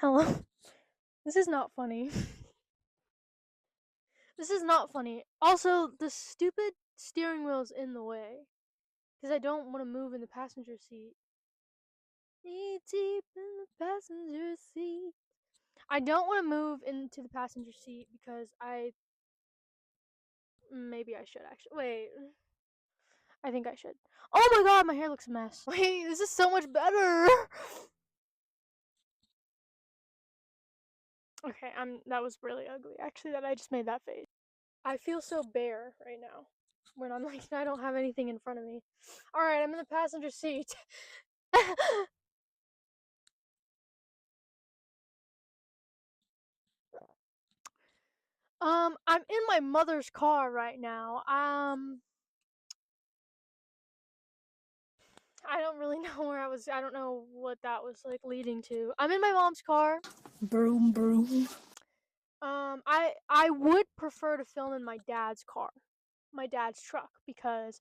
Hello. This is not funny. This is not funny. Also, the stupid steering wheel's in the way. Because I don't want to move in the passenger seat. Knee deep in the passenger seat. I don't want to move into the passenger seat because maybe I should actually. Wait. I think I should. Oh my god, my hair looks a mess. Wait, this is so much better. Okay, that was really ugly actually that I just made that face. I feel so bare right now when I'm like I don't have anything in front of me. All right, I'm in the passenger seat. I'm in my mother's car right now. I don't really know where I was. I don't know what that was like leading to. I'm in my mom's car. Broom, broom. I would prefer to film in my dad's car, my dad's truck, because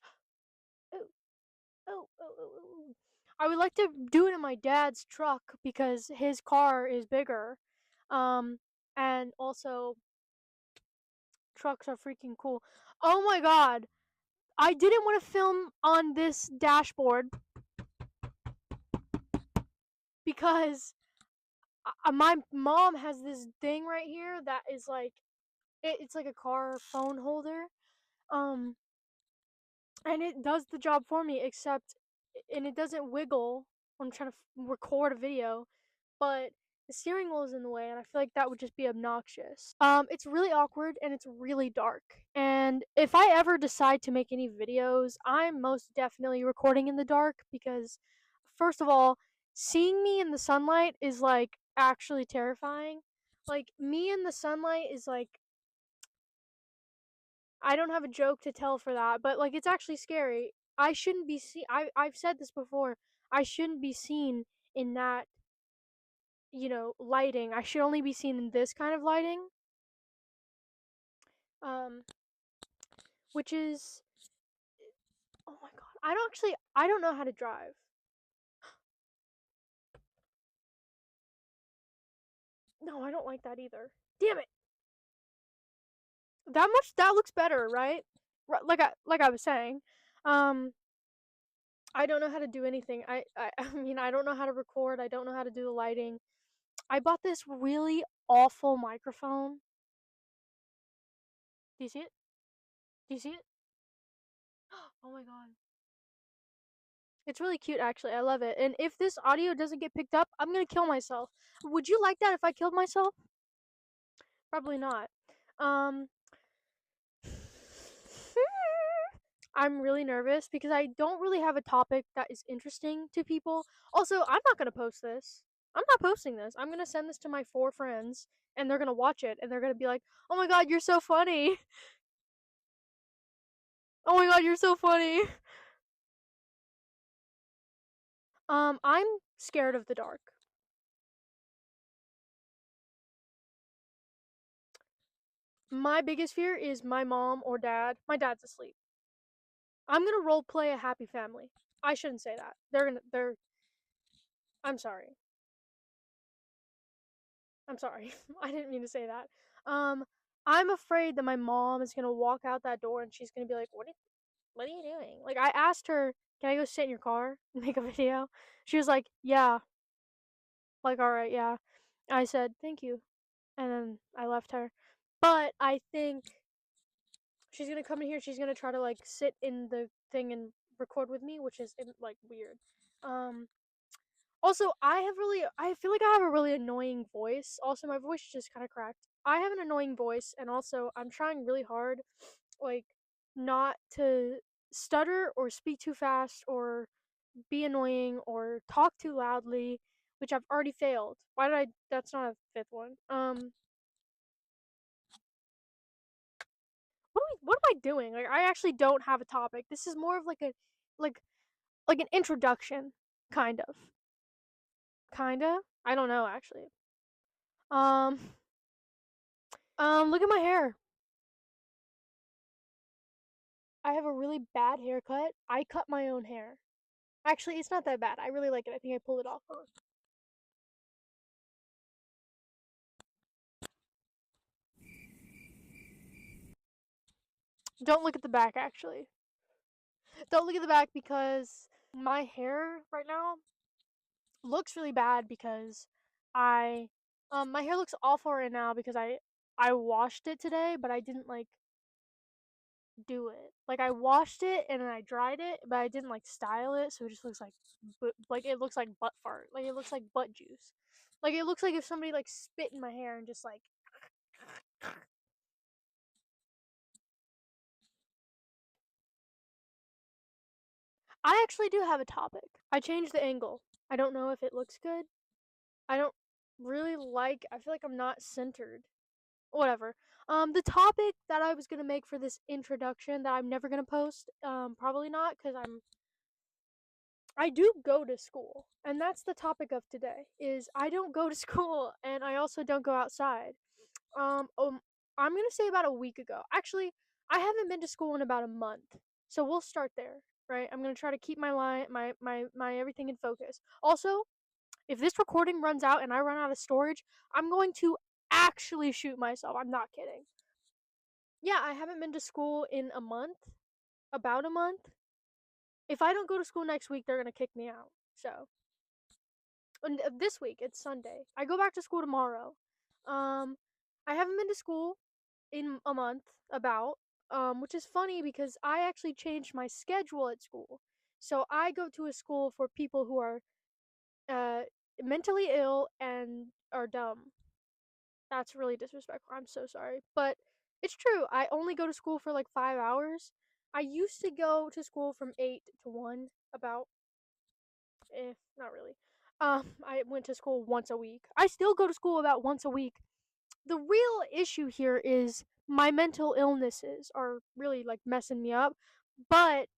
oh oh. I would like to do it in my dad's truck because his car is bigger. Um, and also trucks are freaking cool. Oh my god. I didn't want to film on this dashboard because my mom has this thing right here that is like it's like a car phone holder. Um and it does the job for me except and it doesn't wiggle when I'm trying to record a video, but the steering wheel is in the way and I feel like that would just be obnoxious. It's really awkward and it's really dark. And if I ever decide to make any videos, I'm most definitely recording in the dark because first of all, seeing me in the sunlight is like actually terrifying. Like me in the sunlight is like I don't have a joke to tell for that, but like it's actually scary. I shouldn't be seen. I've said this before. I shouldn't be seen in that lighting. I should only be seen in this kind of lighting. Um, which is oh my god. I don't know how to drive. No, I don't like that either. Damn it. That looks better, right? Like I was saying. Um I don't know how to do anything. I mean, I don't know how to record. I don't know how to do the lighting. I bought this really awful microphone. Do you see it? Do you see it? Oh my god. It's really cute actually. I love it. And if this audio doesn't get picked up, I'm going to kill myself. Would you like that if I killed myself? Probably not. Um I'm really nervous because I don't really have a topic that is interesting to people. Also, I'm not going to post this. I'm not posting this. I'm going to send this to my 4 friends and they're going to watch it and they're going to be like, "Oh my god, you're so funny." "Oh my god, you're so funny." I'm scared of the dark. My biggest fear is my mom or dad. My dad's asleep. I'm going to role play a happy family. I shouldn't say that. They're I'm sorry. I'm sorry. I didn't mean to say that. Um, I'm afraid that my mom is gonna walk out that door and she's gonna be like, what are you doing?" Like I asked her, "Can I go sit in your car and make a video?" She was like, "Yeah." Like, "All right, yeah." I said, "Thank you," and then I left her. But I think she's gonna come in here. She's gonna try to like sit in the thing and record with me, which is like weird. Um, Also, I feel like I have a really annoying voice. Also, my voice is just kind of cracked. I have an annoying voice, and also I'm trying really hard, like, not to stutter or speak too fast or be annoying or talk too loudly, which I've already failed. Why did I? That's not a fifth one. What am I doing? Like, I actually don't have a topic. This is more of like, like an introduction, kind of, kinda. I don't know actually. Um. Look at my hair. I have a really bad haircut. I cut my own hair. Actually, it's not that bad. I really like it. I think I pulled it off. Don't look at the back, actually. Don't look at the back because my hair right now looks really bad because I my hair looks awful right now because I washed it today, but I didn't like do it. Like I washed it and then I dried it, but I didn't like style it, so it just looks like it looks like butt fart. Like it looks like butt juice. Like it looks like if somebody like spit in my hair and just like I actually do have a topic. I changed the angle. I don't know if it looks good. I don't really like I feel like I'm not centered. Whatever. The topic that I was gonna make for this introduction that I'm never gonna post, probably not, because I do go to school, and that's the topic of today. Is I don't go to school, and I also don't go outside. Um, um, I'm gonna say about a week ago. Actually, I haven't been to school in about a month, so we'll start there. Right? I'm gonna try to keep my line, my everything in focus. Also, if this recording runs out and I run out of storage, I'm going to actually shoot myself. I'm not kidding. Yeah, I haven't been to school in a month, about a month. If I don't go to school next week, they're gonna kick me out. So, and this week it's Sunday. I go back to school tomorrow. Um, I haven't been to school in a month, about, which is funny because I actually changed my schedule at school. So I go to a school for people who are uh mentally ill and are dumb. That's really disrespectful. I'm so sorry. But it's true. I only go to school for like 5 hours. I used to go to school from 8 to 1, about. Not really. I went to school once a week. I still go to school about once a week. The real issue here is my mental illnesses are really like messing me up. But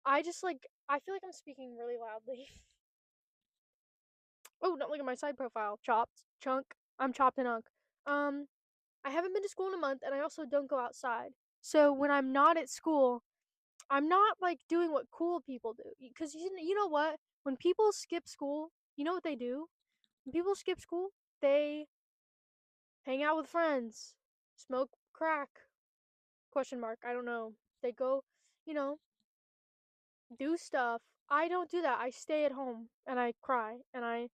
I just like, I feel like I'm speaking really loudly. Oh, don't look at my side profile. Chopped. Chunk. I'm chopped and unk. Um, I haven't been to school in a month, and I also don't go outside. So when I'm not at school, I'm not like doing what cool people do. Because you know what? When people skip school, you know what they do? When people skip school, they hang out with friends, smoke crack. Question mark. I don't know. They go, you know, do stuff. I don't do that. I stay at home and I cry and I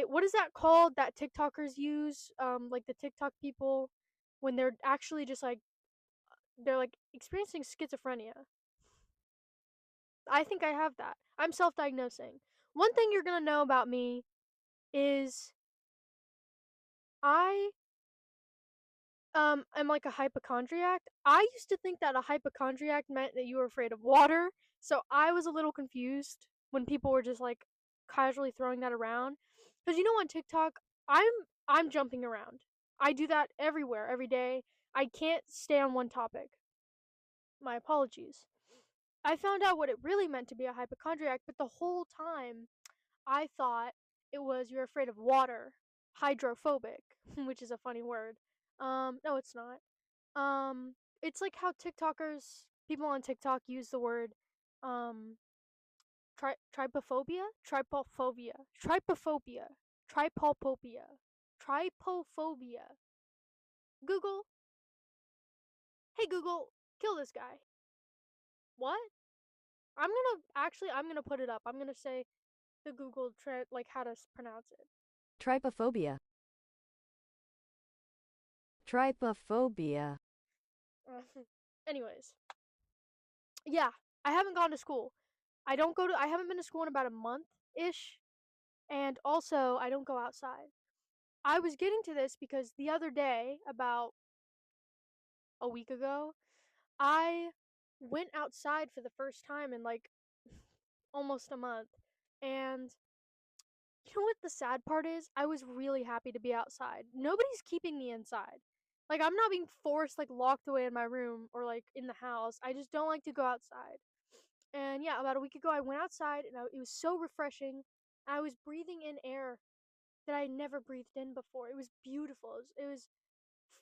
what is that called that TikTokers use? Like the TikTok people when they're actually just like they're like experiencing schizophrenia. I think I have that. I'm self-diagnosing. One thing you're gonna know about me is I am like a hypochondriac. I used to think that a hypochondriac meant that you were afraid of water, so I was a little confused when people were just like casually throwing that around. Cuz you know on TikTok, I'm I'm jumping around. I do that everywhere, every day. I can't stay on one topic. My apologies. I found out what it really meant to be a hypochondriac, but the whole time I thought it was you're afraid of water, hydrophobic, which is a funny word. No, it's not. It's like how TikTokers, people on TikTok use the word, um, trypophobia, trypophobia, trypophobia, trypophobia. Google, hey Google, kill this guy. What? I'm gonna put it up. I'm gonna say the Google like how to pronounce it. Trypophobia. Trypophobia. Anyways, yeah, I haven't gone to school. I haven't been to school in about a month ish, and also I don't go outside. I was getting to this because the other day, about a week ago, I went outside for the first time in like almost a month. And you know what the sad part is? I was really happy to be outside. Nobody's keeping me inside. Like I'm not being forced like locked away in my room or like in the house. I just don't like to go outside. And yeah, about a week ago I went outside and it was so refreshing. I was breathing in air that I had never breathed in before. It was beautiful. It was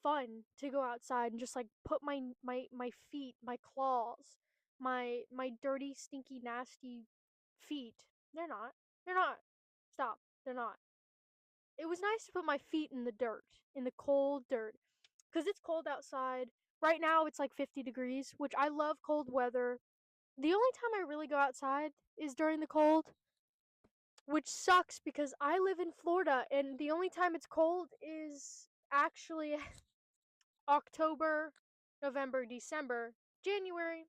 fun to go outside and just like put my feet, my claws, my dirty, stinky, nasty feet. They're not. They're not. Stop. They're not. It was nice to put my feet in the dirt, in the cold dirt, cuz it's cold outside. Right now it's like 50 degrees, which I love cold weather. The only time I really go outside is during the cold, which sucks because I live in Florida and the only time it's cold is actually October, November, December, January,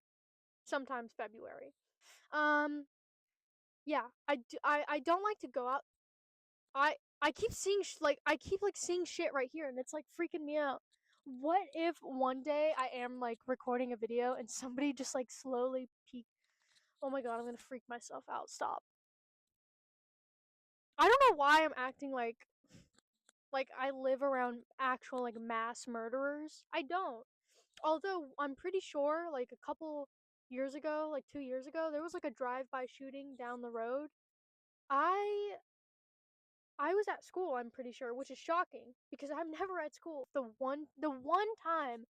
sometimes February. Um yeah, I don't like to go out. I keep seeing I keep like seeing shit right here and it's like freaking me out. What if one day I am like recording a video and somebody just like slowly peek? Oh my god, I'm gonna freak myself out. Stop. I don't know why I'm acting like I live around actual like mass murderers. I don't. Although I'm pretty sure like a couple years ago, like 2 years ago, there was like a drive-by shooting down the road. I I was at school, I'm pretty sure, which is shocking because I'm never at school. The one time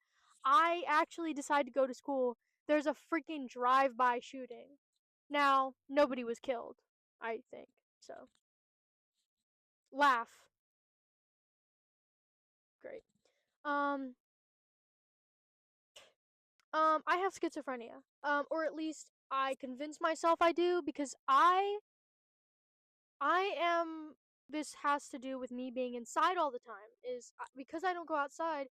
I actually decide to go to school, there's a freaking drive-by shooting. Now, nobody was killed, I think. So, laugh. Great. Um I have schizophrenia. Or at least I convince myself I do because I am this has to do with me being inside all the time is because I don't go outside,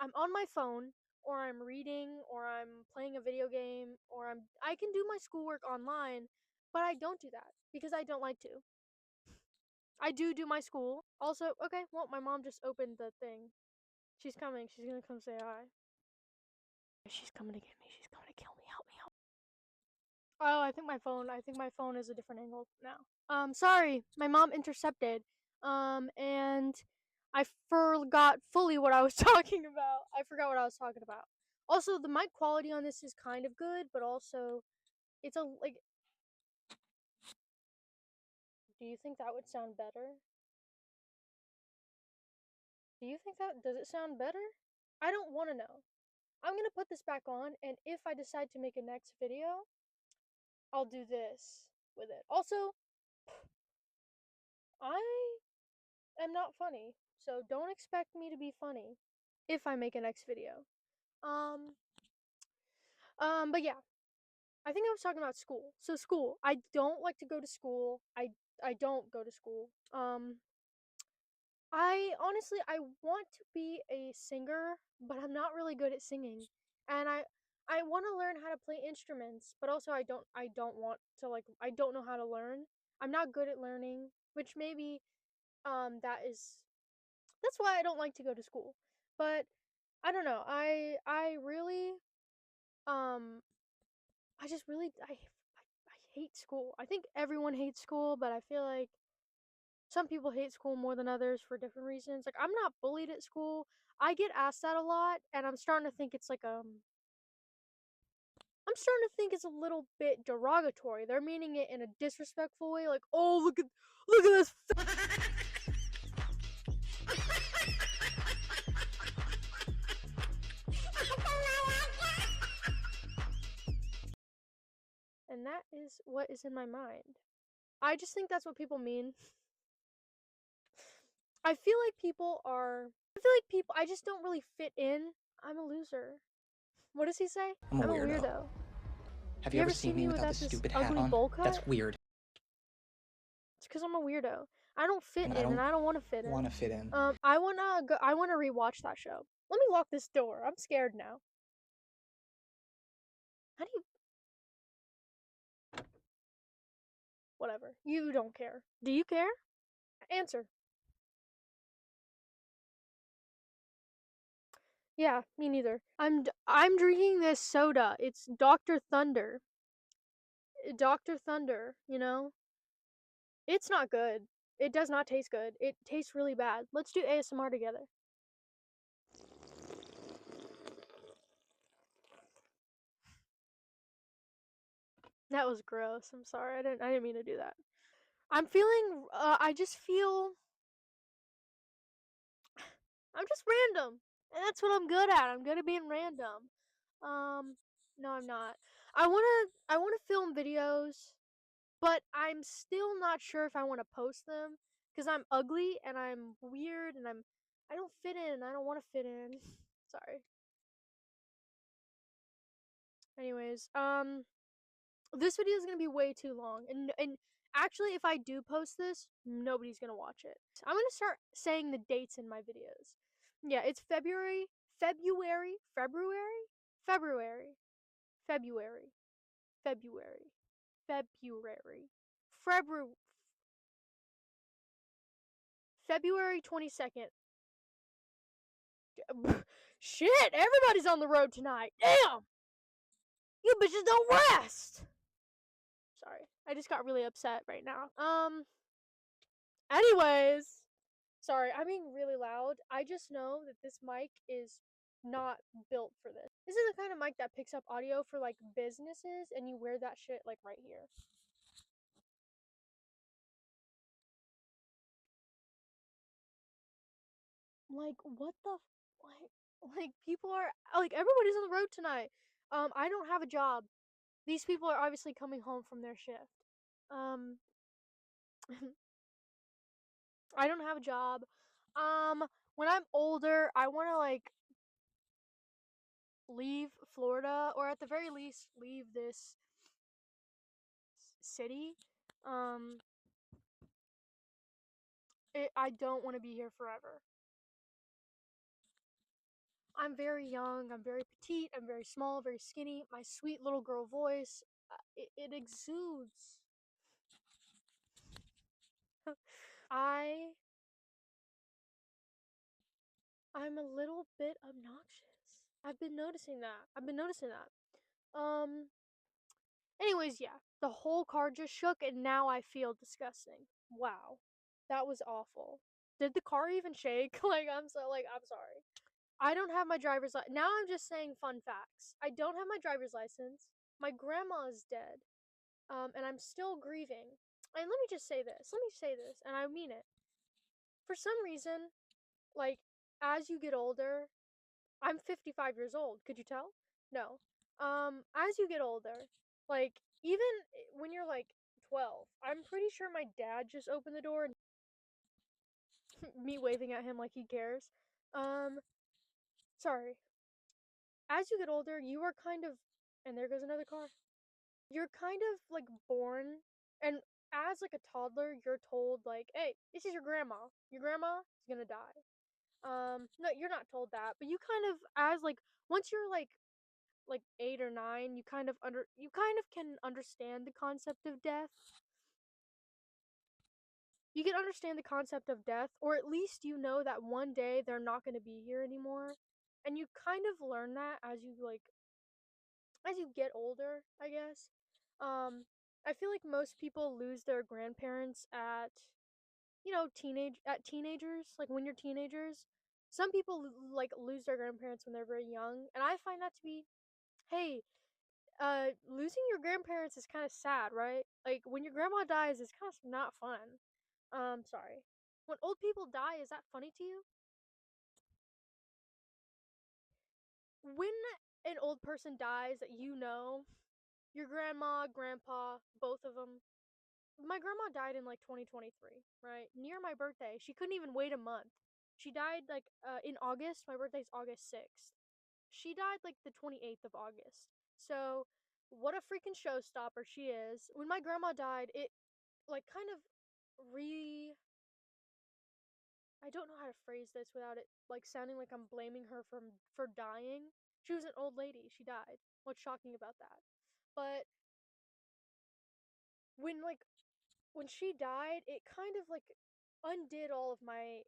I'm on my phone or I'm reading or I'm playing a video game or I can do my schoolwork online, but I don't do that because I don't like to. I do my school. Also, okay, well, my mom just opened the thing. She's coming. She's going to come say hi. She's coming to get me. She's coming to kill me. Help me. Help. Oh, I think my phone is a different angle now. Sorry, my mom intercepted. And I forgot fully what I was talking about. I forgot what I was talking about. Also, the mic quality on this is kind of good, but also it's a like do you think that would sound better? Do you think that does it sound better? I don't want to know. I'm going to put this back on and if I decide to make a next video, I'll do this with it. Also, I am not funny, so don't expect me to be funny if I make a next video. Um, but yeah, I think I was talking about school. So school, I don't like to go to school. I don't go to school. I honestly I want to be a singer, but I'm not really good at singing, and I want to learn how to play instruments, but also I don't want to like I don't know how to learn. I'm not good at learning, which maybe that's why I don't like to go to school. But I don't know. I really um I just really I hate school. I think everyone hates school, but I feel like some people hate school more than others for different reasons. Like I'm not bullied at school. I get asked that a lot and I'm starting to think it's like I'm starting to think it's a little bit derogatory. They're meaning it in a disrespectful way like, "Oh, look at this and that is what is in my mind. I just think that's what people mean. I feel like I just don't really fit in. I'm a loser. What does he say? I'm a I'm a weirdo. weirdo. Have You you ever ever seen seen me me without without this this stupid hat ugly on? bowl cut? That's weird. It's because I'm a weirdo. I don't fit And in, I and don't I don't want to fit want in. to fit in. I wanna go. I wanna rewatch that show. Let me lock this door. I'm scared now. How do you? Whatever. You don't care. Do you care? Answer. Yeah, me neither. I'm drinking this soda. It's Dr. Thunder. Dr. Thunder. You know, it's not good. It does not taste good. It tastes really bad. Let's do ASMR together. That was gross. I'm sorry. I didn't mean to do that. I'm feeling I just feel I'm just random. And that's what I'm good at. I'm good at being random. Um no I'm not. I want to film videos, but I'm still not sure if I want to post them cuz I'm ugly and I'm weird and I don't fit in. I don't want to fit in. Sorry. Anyways, this video is gonna be way too long, and actually, if I do post this, nobody's gonna watch it. I'm gonna start saying the dates in my videos. Yeah, it's February, February, February, February, February, February, February, February, February 22nd. Shit, everybody's on the road tonight. Damn, you bitches don't rest. Sorry, I just got really upset right now. Anyways, sorry, I'm being really loud. I just know that this mic is not built for this. This is the kind of mic that picks up audio for like businesses, and you wear that shit like right here. Like what the like people are like everybody's on the road tonight. I don't have a job. These people are obviously coming home from their shift. Um I don't have a job. When I'm older, I want to like leave Florida, or at the very least leave this city. Um I don't want to be here forever. I'm very young, I'm very petite, I'm very small, very skinny. My sweet little girl voice, it exudes. I I'm a little bit obnoxious. I've been noticing that. Um Anyways, yeah. The whole car just shook and now I feel disgusting. Wow. That was awful. Did the car even shake? I'm sorry. I don't have my driver's license. Now I'm just saying fun facts. I don't have my driver's license. My grandma is dead. And I'm still grieving. And let me just say this. Let me say this, and I mean it. For some reason, like, as you get older, I'm 55 years old. Could you tell? No. As you get older, like, even when you're like 12, I'm pretty sure my dad just opened the door and me waving at him like he cares. Um, Sorry. As you get older, you are kind of, and there goes another car. You're kind of like born, and as like a toddler, you're told like, "Hey, this is your grandma. Your grandma is gonna die." No, you're not told that, but you kind of, as like, once you're like 8 or 9, you kind of can understand the concept of death. You can understand the concept of death, or at least you know that one day they're not going to be here anymore. And you kind of learn that as you get older, I guess. I feel like most people lose their grandparents at teenagers, like when you're teenagers. Some people like lose their grandparents when they're very young, and I find that to be, hey, losing your grandparents is kind of sad, right? Like when your grandma dies, it's kind of not fun. Sorry. When old people die, is that funny to you? When an old person dies that you know, your grandma, grandpa, both of them. My grandma died in like 2023, right? Near my birthday. She couldn't even wait a month. She died like in August. My birthday's August 6th. She died like the 28th of August. So, what a freaking showstopper she is. When my grandma died, it like kind of re I don't know how to phrase this without it like sounding like I'm blaming her for dying. She was an old lady. She died. What's shocking about that? But when like when she died, it kind of like undid all of my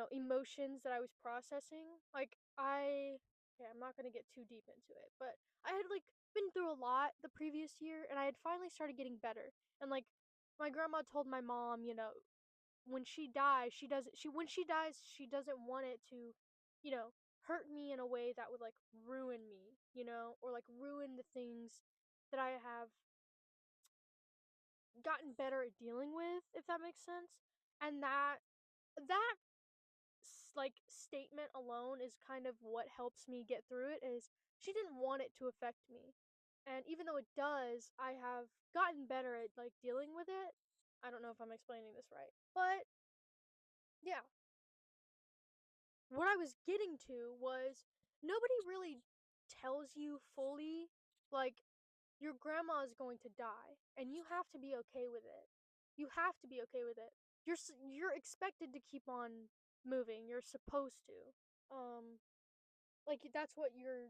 emotions that I was processing. Yeah, I'm not gonna get too deep into it, but I had like been through a lot the previous year, and I had finally started getting better. And like, my grandma told my mom, when she dies, when she dies, she doesn't want it to, hurt me in a way that would like ruin me, or like ruin the things that I have gotten better at dealing with, if that makes sense. And that like statement alone is kind of what helps me get through it, is she didn't want it to affect me. And even though it does, I have gotten better at like dealing with it. I don't know if I'm explaining this right. But yeah, what I was getting to was nobody really tells you fully, like, your grandma is going to die, and you have to be okay with it. You have to be okay with it. You're expected to keep on moving. You're supposed to. Like that's what you're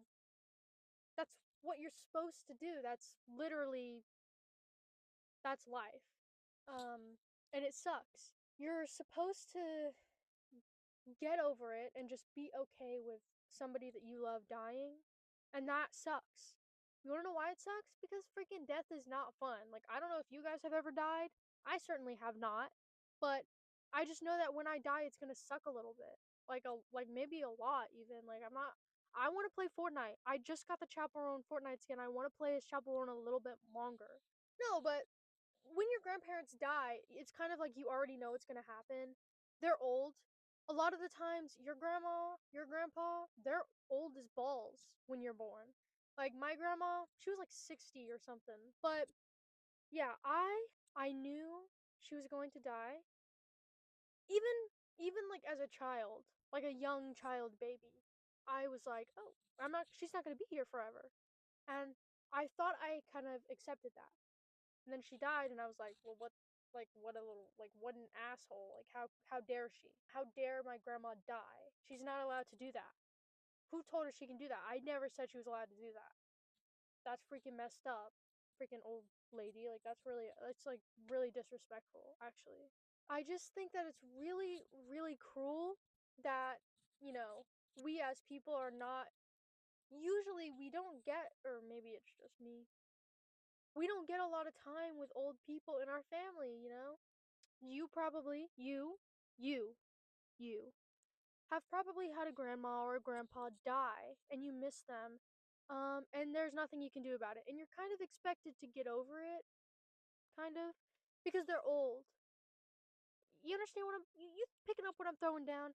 supposed to do. That's literally that's life. And it sucks. You're supposed to get over it and just be okay with somebody that you love dying. And that sucks. You wanna know why it sucks? Because freaking death is not fun. Like, I don't know if you guys have ever died. I certainly have not. But I just know that when I die, it's gonna suck a little bit. Like maybe a lot even. Like, I wanna play Fortnite. I just got the Chaperone Fortnite skin. I wanna play as Chaperone a little bit longer. No, but when your grandparents die, it's kind of like you already know it's gonna happen. They're old. A lot of the times, your grandma, your grandpa, they're old as balls when you're born. Like my grandma, she was like 60 or something. But yeah, I knew she was going to die. Even even like as a child, like a young child baby, I was like, "Oh, she's not going to be here forever." And I thought I kind of accepted that. And then she died, and I was like, well, what, like, what a little, like, what an asshole. Like, how dare she? How dare my grandma die? She's not allowed to do that. Who told her she can do that? I never said she was allowed to do that. That's freaking messed up. Freaking old lady. Like, it's, like, really disrespectful, actually. I just think that it's really, really cruel that, you know, we as people are not, usually we don't get, or maybe it's just me, we don't get a lot of time with old people in our family, you know? You probably, you, you have probably had a grandma or a grandpa die and you miss them. And there's nothing you can do about it. And you're kind of expected to get over it, kind of, because they're old. You understand what you picking up what I'm throwing down?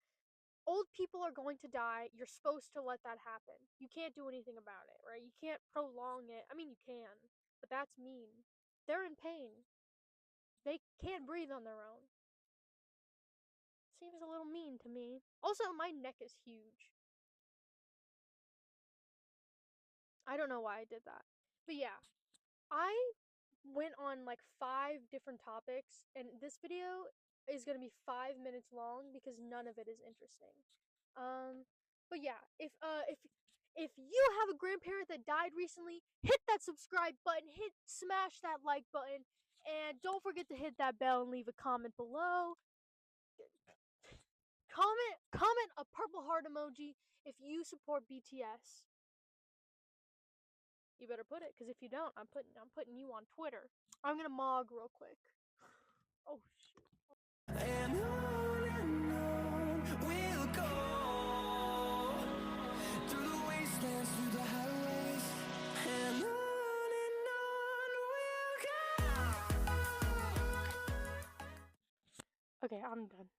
Old people are going to die. You're supposed to let that happen. You can't do anything about it, right? You can't prolong it. I mean, you can, but that's mean. They're in pain. They can't breathe on their own. Seems a little mean to me. Also, my neck is huge. I don't know why I did that. But yeah, I went on like 5 different topics, and this video is gonna be 5 minutes long because none of it is interesting. Um, but yeah, if you have a grandparent that died recently, hit that subscribe button, smash that like button, and don't forget to hit that bell and leave a comment below. Comment a purple heart emoji if you support BTS. You better put it, because if you don't, I'm putting you on Twitter. I'm gonna mog real quick. Oh shit. And on we'll go through the wastelands, through the highways, and on we'll go. Okay, I'm done.